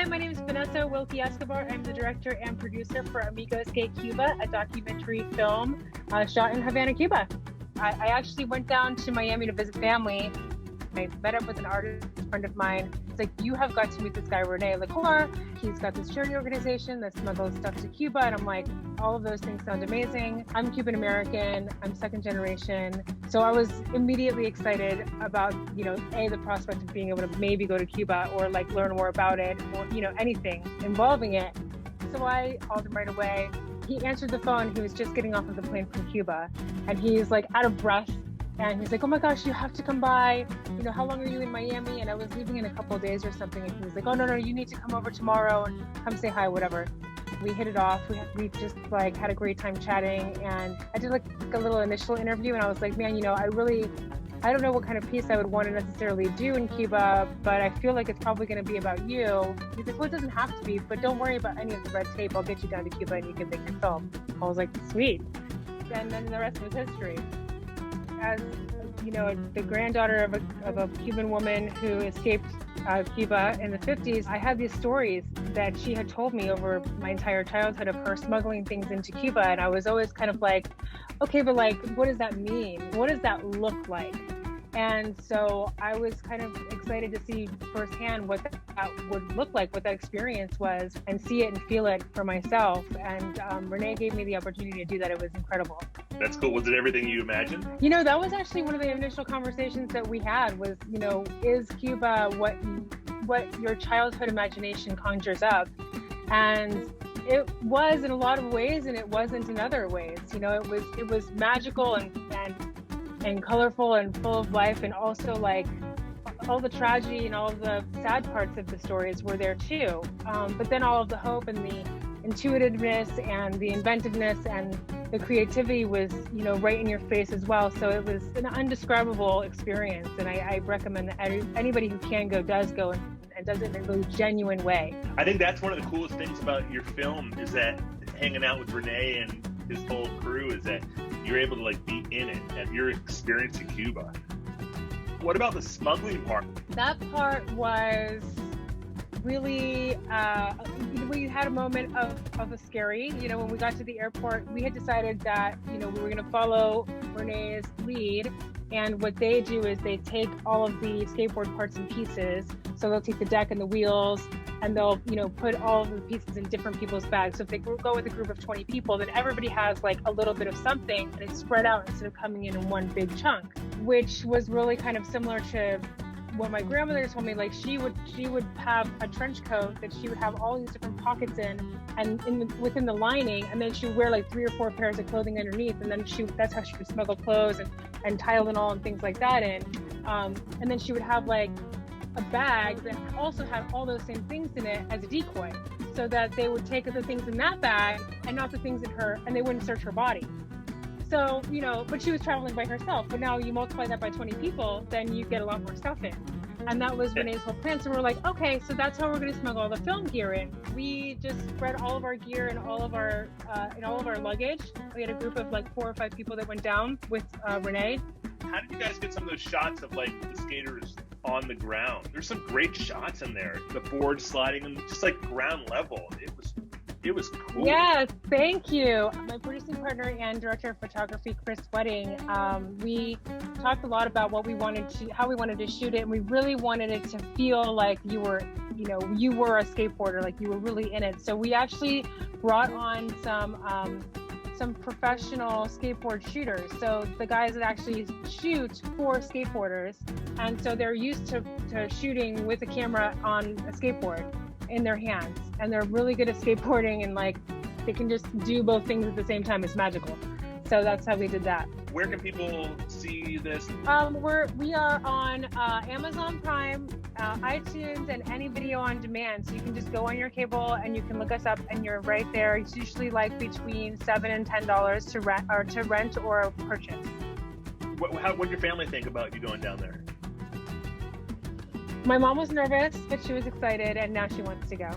Hi, my name is Vanesa Wilkey-Escobar. I'm the director and producer for Amigo Skate Cuba, a documentary film shot in Havana, Cuba. I actually went down to Miami to visit family. I met up with an artist friend of mine. It's like, you have got to meet this guy, Rene Lecour. He's got this charity organization that smuggles stuff to Cuba. And I'm like, all of those things sound amazing. I'm Cuban American. I'm second generation. So I was immediately excited about, the prospect of being able to maybe go to Cuba or like learn more about it or, anything involving it. So I called him right away. He answered the phone. He was just getting off of the plane from Cuba and he's like out of breath. And he's like, oh my gosh, you have to come by. How long are you in Miami? And I was leaving in a couple of days or something. And he was like, oh, no, you need to come over tomorrow and come say hi, whatever. We hit it off. We just had a great time chatting. And I did like a little initial interview. And I was like, man, I don't know what kind of piece I would want to necessarily do in Cuba, but I feel like it's probably going to be about you. He's like, well, it doesn't have to be, but don't worry about any of the red tape. I'll get you down to Cuba and you can make your film. I was like, sweet. And then the rest was history. As the granddaughter of a Cuban woman who escaped Cuba in the 50s, I had these stories that she had told me over my entire childhood of her smuggling things into Cuba. And I was always kind of like, okay, but what does that mean? What does that look like? And so I was kind of excited to see firsthand what that would look like, what that experience was, and see it and feel it for myself. And Rene gave me the opportunity to do that. It was incredible. That's cool. Was it everything you imagined? That was actually one of the initial conversations that we had was, is Cuba what your childhood imagination conjures up? And it was in a lot of ways, and it wasn't in other ways. It was magical and colorful and full of life, and also like all the tragedy and all of the sad parts of the stories were there too. But then all of the hope and the intuitiveness and the inventiveness and the creativity was, right in your face as well. So it was an undescribable experience, and I recommend that anybody who can go does go and does it in a really genuine way. I think that's one of the coolest things about your film is that hanging out with Rene and his whole crew is that you're able to be in it and your experience in Cuba. What about the smuggling part? That part was really, we had a moment of a scary, when we got to the airport, we had decided that, we were going to follow Rene's lead. And what they do is they take all of the skateboard parts and pieces. So they'll take the deck and the wheels and they'll, put all of the pieces in different people's bags. So if they go with a group of 20 people, then everybody has a little bit of something and it's spread out instead of coming in one big chunk, which was really kind of similar to what my grandmother told me. She would have a trench coat that she would have all these different pockets in and within the lining, and then she would wear 3 or 4 pairs of clothing underneath, and then that's how she would smuggle clothes and Tylenol and things like that in. And then she would have a bag that also had all those same things in it as a decoy, so that they would take the things in that bag and not the things in her, and they wouldn't search her body. So, but she was traveling by herself. But now you multiply that by 20 people, then you get a lot more stuff in. And that was Rene's whole plan. So we're like, okay, so that's how we're going to smuggle all the film gear in. We just spread all of our gear in all of our luggage. We had a group of 4 or 5 people that went down with Rene. How did you guys get some of those shots of the skaters on the ground? There's some great shots in there. The board sliding and just ground level. It was cool. Yes, thank you. My producing partner and director of photography, Chris Wedding, we talked a lot about how we wanted to shoot it, and we really wanted it to feel like you were a skateboarder, you were really in it. So we actually brought on some professional skateboard shooters. So the guys that actually shoot for skateboarders, and so they're used to shooting with a camera on a skateboard in their hands, and they're really good at skateboarding, and they can just do both things at the same time. It's magical. So that's how we did that. Where can people see this? We are on Amazon Prime, iTunes, and any video on demand. So you can just go on your cable and you can look us up, and you're right there. It's usually between $7 and $10 to rent or purchase. What did your family think about you going down there? My mom was nervous, but she was excited, and now she wants to go.